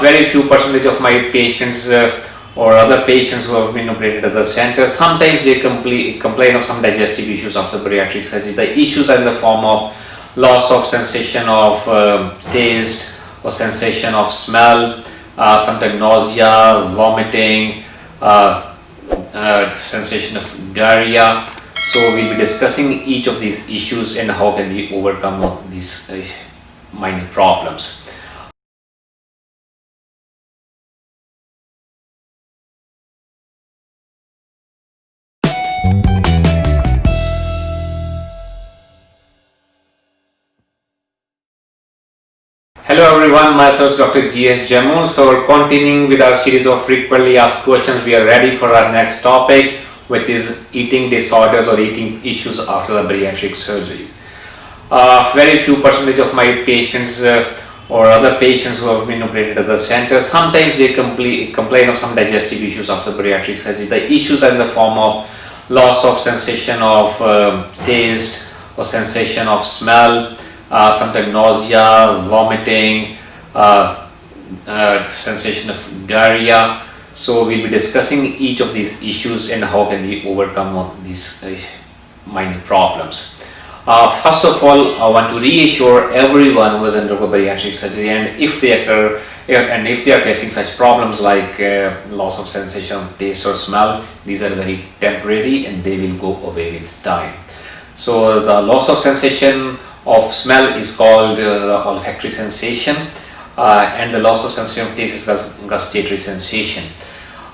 Very few percentage of my patients or other patients who have been operated at the center, sometimes they complain of some digestive issues after bariatric surgery. The issues are in the form of loss of sensation of taste or sensation of smell, sometimes nausea, vomiting, sensation of diarrhea. So we'll be discussing each of these issues and how can we overcome these minor problems. Hello everyone, myself Dr. G.S. Jammu. So we're continuing with our series of frequently asked questions. We are ready for our next topic, which is eating disorders or eating issues after the bariatric surgery. Very few percentage of my patients or other patients who have been operated at the center, sometimes they complain of some digestive issues after bariatric surgery. The issues are in the form of loss of sensation of taste or sensation of smell, sometimes nausea, vomiting, sensation of diarrhea. So we'll be discussing each of these issues and how can we overcome these minor problems. First of all, I want to reassure everyone who has undergone bariatric surgery, and if they occur and if they are facing such problems like loss of sensation of taste or smell, these are very temporary and they will go away with time. So the loss of sensation of smell is called olfactory sensation, and the loss of sensation of taste is gustatory sensation.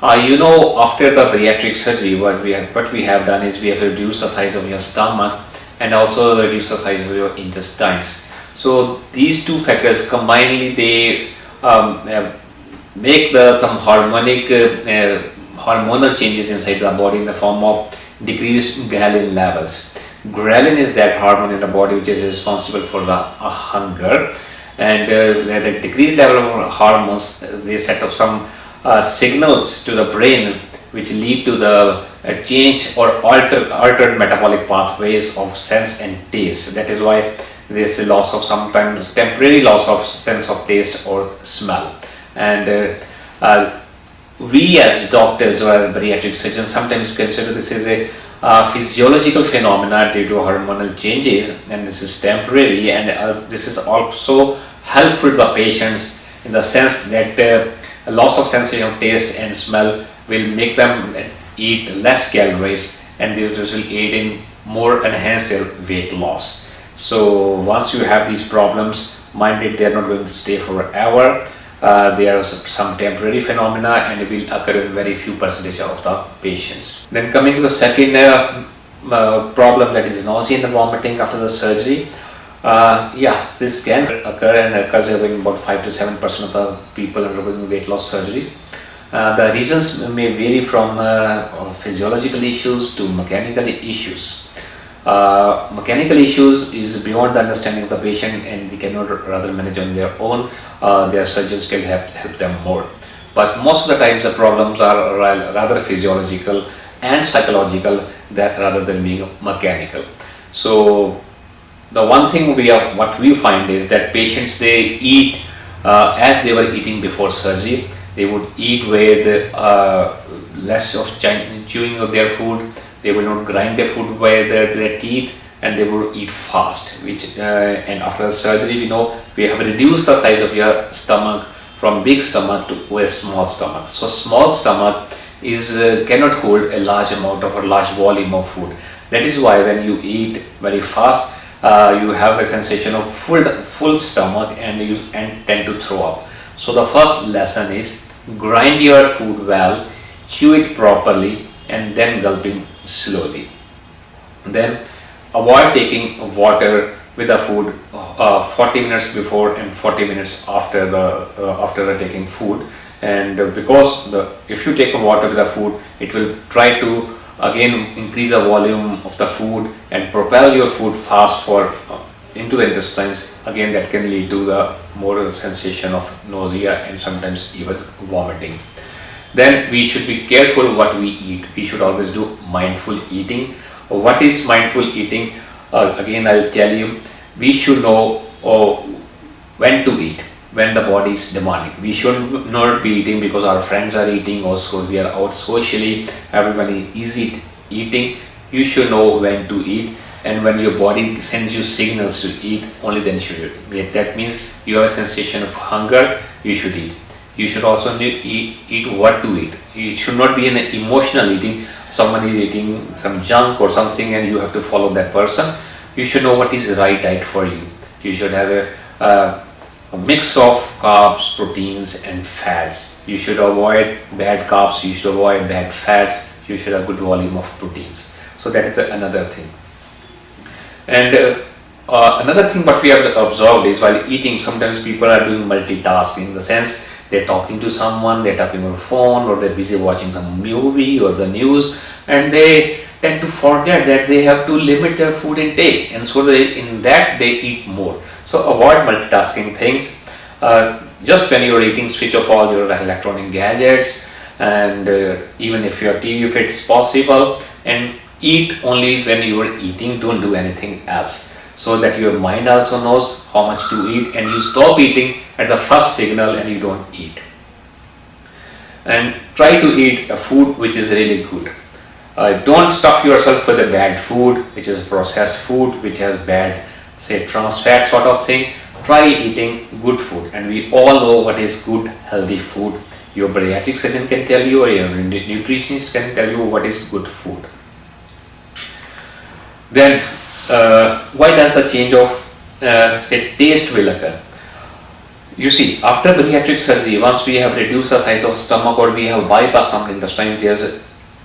After the bariatric surgery, what we have done is we have reduced the size of your stomach and also reduced the size of your intestines. So these two factors combinedly, they make some hormonal changes inside the body in the form of decreased ghrelin levels. Ghrelin is that hormone in the body which is responsible for the hunger, and the decreased level of hormones, they set off some signals to the brain which lead to the change or altered metabolic pathways of sense and taste. That is why there is a loss of sometimes temporary loss of sense of taste or smell. And we as doctors or as bariatric surgeons sometimes consider this as a physiological phenomena due to hormonal changes, and this is temporary, and this is also helpful to the patients in the sense that a loss of sensation of taste and smell will make them eat less calories, and this will aid in more enhance their weight loss. So once you have these problems, mind it, they are not going to stay forever. They are some temporary phenomena and it will occur in very few percentage of the patients. Then coming to the second problem, that is nausea and vomiting after the surgery. This can occur and occurs in about 5 to 7% of the people undergoing weight loss surgeries. The reasons may vary from physiological issues to mechanical issues. Mechanical issues is beyond the understanding of the patient and they cannot rather manage on their own. Their surgeons can help them more. But most of the times the problems are rather physiological and psychological rather than being mechanical. So the one thing what we find is that patients, they eat as they were eating before surgery. They would eat with less of chewing of their food. They will not grind their food by their teeth, and they will eat fast. And after the surgery, we have reduced the size of your stomach from big stomach to a small stomach. So small stomach cannot hold a large amount of or large volume of food. That is why when you eat very fast, you have a sensation of full stomach and you tend to throw up. So the first lesson is grind your food well, chew it properly, and then gulping slowly. Then avoid taking water with the food 40 minutes before and 40 minutes after taking food. And because if you take water with the food, it will try to again increase the volume of the food and propel your food fast into the intestines. Again, that can lead to the more sensation of nausea and sometimes even vomiting. Then we should be careful what we eat. We should always do mindful eating. What is mindful eating? Again, I'll tell you, we should know when to eat. when the body is demanding. We should not be eating because our friends are eating, or so we are out socially, everyone is eating. You should know when to eat, and when your body sends you signals to eat, only then should you eat. That means you have a sensation of hunger, you should eat. You should also eat what to eat. It should not be an emotional eating. Someone is eating some junk or something and you have to follow that person. You should know what is the right diet for you. You should have a mix of carbs, proteins and fats. You should avoid bad carbs, you should avoid bad fats, you should have good volume of proteins. So that is another thing. And another thing what we have observed is, while eating, sometimes people are doing multitasking, in the sense they're talking to someone, they're talking on the phone, or they're busy watching some movie or the news, and they tend to forget that they have to limit their food intake, and so in that they eat more. So avoid multitasking things. Just when you're eating, switch off all your electronic gadgets, and even if your TV, if it's possible, and eat only when you are eating. Don't do anything else, so that your mind also knows how much to eat, and you stop eating at the first signal and you don't eat. And try to eat a food which is really good. Don't stuff yourself with the bad food, which is processed food, which has bad, say, trans fat sort of thing. Try eating good food, and we all know what is good, healthy food. Your bariatric surgeon can tell you, or your nutritionist can tell you what is good food. Then, why does the change of say taste will occur? You see, after bariatric surgery, once we have reduced the size of stomach or we have bypassed some intestine, there's a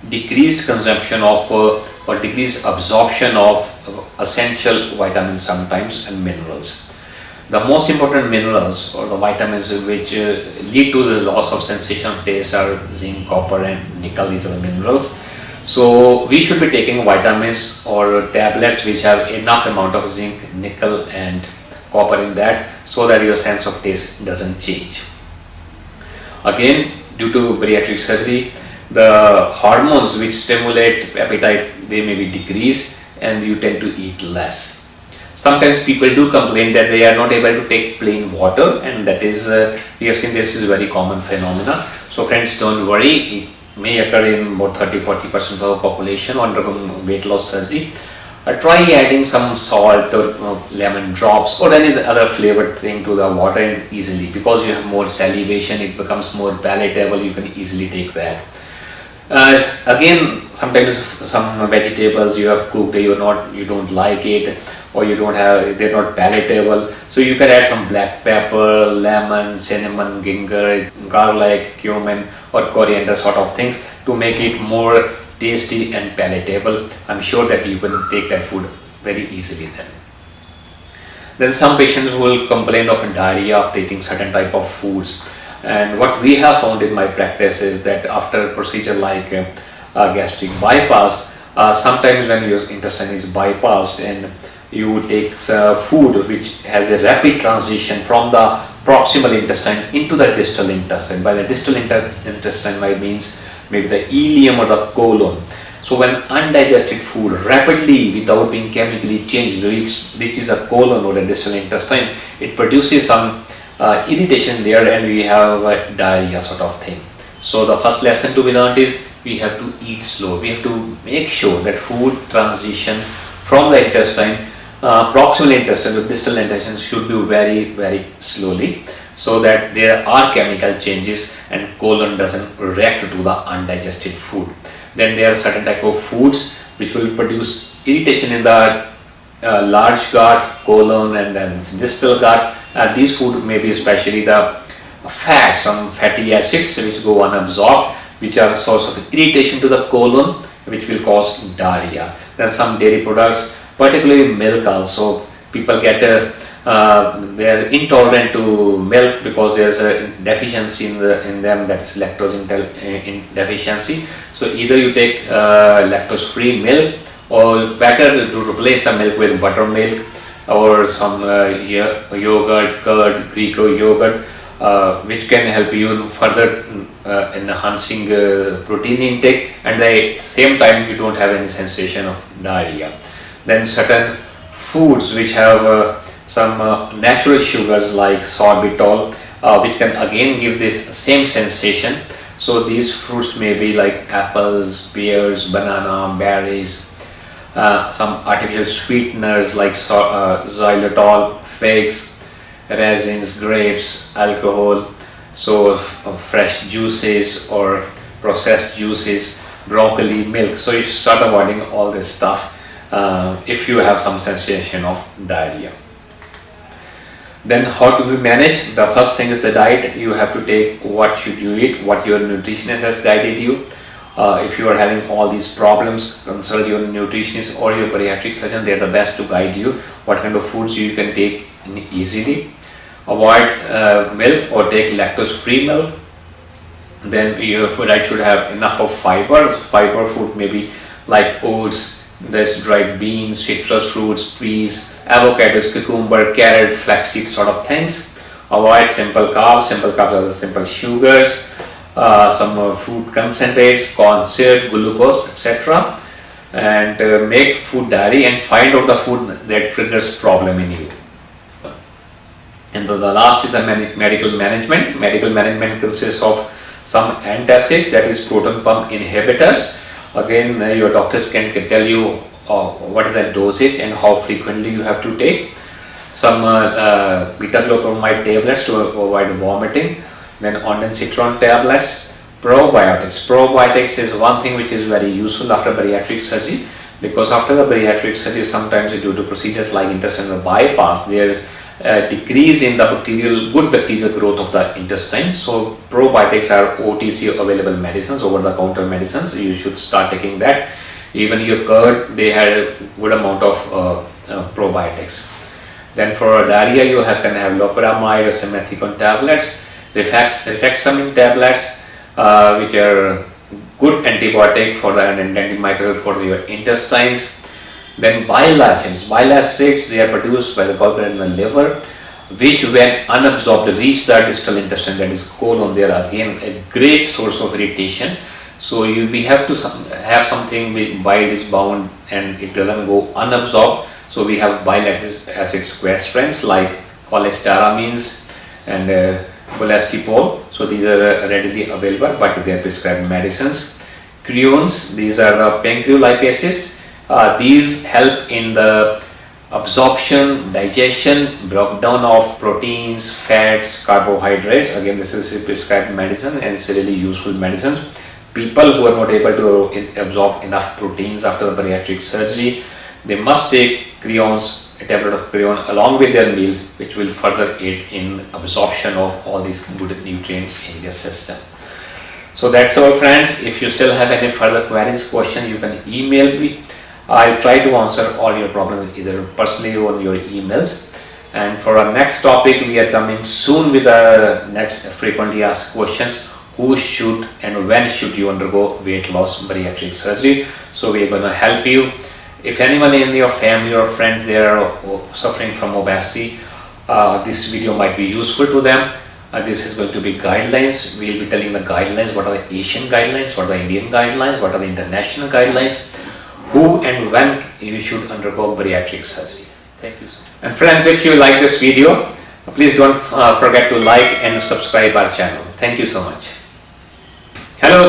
decreased consumption of or decreased absorption of essential vitamins sometimes and minerals. The most important minerals or the vitamins which lead to the loss of sensation of taste are zinc, copper and nickel. These are the minerals. So we should be taking vitamins or tablets which have enough amount of zinc, nickel and copper in that, so that your sense of taste doesn't change. Again, due to bariatric surgery, the hormones which stimulate appetite, they may be decreased and you tend to eat less. Sometimes people do complain that they are not able to take plain water, and that is, we have seen this is a very common phenomena. So friends, don't worry, it may occur in about 30-40% of the population undergoing weight loss surgery. Try adding some salt or lemon drops or any other flavored thing to the water, and easily, because you have more salivation, it becomes more palatable, you can easily take that. Again, sometimes some vegetables you have cooked, you don't like it, or they're not palatable, so you can add some black pepper, lemon, cinnamon, ginger, garlic, cumin or coriander sort of things to make it more tasty and palatable. I'm sure that you can take that food very easily then. Then some patients will complain of diarrhea after eating certain type of foods, and what we have found in my practice is that after a procedure like gastric bypass, sometimes when your intestine is bypassed and you take food which has a rapid transition from the proximal intestine into the distal intestine. By the distal intestine, I means maybe the ileum or the colon. So when undigested food rapidly, without being chemically changed, reaches a colon or the distal intestine, it produces some irritation there, and we have a diarrhea sort of thing. So the first lesson to be learned is we have to eat slow. We have to make sure that food transition from the intestine, proximal intestine to distal intestine, should do very, very slowly, so that there are chemical changes and colon doesn't react to the undigested food. Then there are certain type of foods which will produce irritation in the large gut, colon and then distal gut. These foods may be especially the fats, some fatty acids which go unabsorbed, which are a source of irritation to the colon, which will cause diarrhea. Then some dairy products, particularly milk also. People get they are intolerant to milk because there's a deficiency in them, that's lactose deficiency. So either you take lactose free milk, or better to replace the milk with buttermilk or some yogurt, curd, Greek yogurt, which can help you further enhancing protein intake, and at the same time you don't have any sensation of diarrhea. Then certain foods which have some natural sugars like sorbitol, which can again give this same sensation. So these fruits may be like apples, pears, banana, berries, some artificial sweeteners like xylitol, figs, raisins, grapes, alcohol, so fresh juices or processed juices, broccoli, milk. So you should start avoiding all this stuff if you have some sensation of diarrhea. Then how do we manage? The first thing is the diet. You have to take what should you eat, what your nutritionist has guided you. If you are having all these problems, consult your nutritionist or your bariatric surgeon. They are the best to guide you what kind of foods you can take easily. Avoid milk or take lactose free milk. Then your diet should have enough of fiber. Fiber food maybe like oats, there's dried beans, citrus fruits, peas, avocados, cucumber, carrot, flaxseed sort of things. Avoid simple carbs. Simple carbs are the simple sugars, some fruit concentrates, corn syrup, glucose, etc. And make food diary and find out the food that triggers problem in you. And the last is a medical management. Medical management consists of some antacid, that is proton pump inhibitors. Again, your doctors can tell you what is the dosage and how frequently you have to take. Some beta-glucuronide tablets to avoid vomiting. Then ondansetron tablets. Probiotics. Probiotics is one thing which is very useful after bariatric surgery, because after the bariatric surgery, sometimes due to procedures like intestinal bypass, there is a decrease in the good bacterial growth of the intestine. So probiotics are OTC available medicines, over-the-counter medicines. You should start taking that. Even your curd, they had a good amount of probiotics. Then for diarrhea, you can have loperamide or simethicone tablets, rifaximin tablets, which are good antibiotic for the antimicrobial for your intestines. Then bile acids. Bile acids, they are produced by the gallbladder and the liver, which when unabsorbed reach the distal intestine, that is colon. They are again a great source of irritation. So we have to have something with bile is bound and it doesn't go unabsorbed. So we have bile acid sequestrants like cholestyramines and cholestyramine. So these are readily available, but they are prescribed medicines. Creons, these are the pancreolipases. These help in the absorption, digestion, breakdown of proteins, fats, carbohydrates. Again, this is a prescribed medicine and it's a really useful medicine. People who are not able to absorb enough proteins after the bariatric surgery, they must take creons, a tablet of creon along with their meals, which will further aid in absorption of all these good nutrients in their system. So that's all, friends. If you still have any further queries, questions, you can email me. I'll try to answer all your problems either personally or on your emails. And for our next topic, we are coming soon with our next frequently asked questions. Who should and when should you undergo weight loss bariatric surgery? So we are going to help you. If anyone in your family or friends they are suffering from obesity, this video might be useful to them. This is going to be guidelines. We'll be telling the guidelines. What are the Asian guidelines? What are the Indian guidelines? What are the international guidelines? Who and when you should undergo bariatric surgery. Thank you so much. And friends, if you like this video, please don't forget to like and subscribe our channel. Thank you so much. Hello,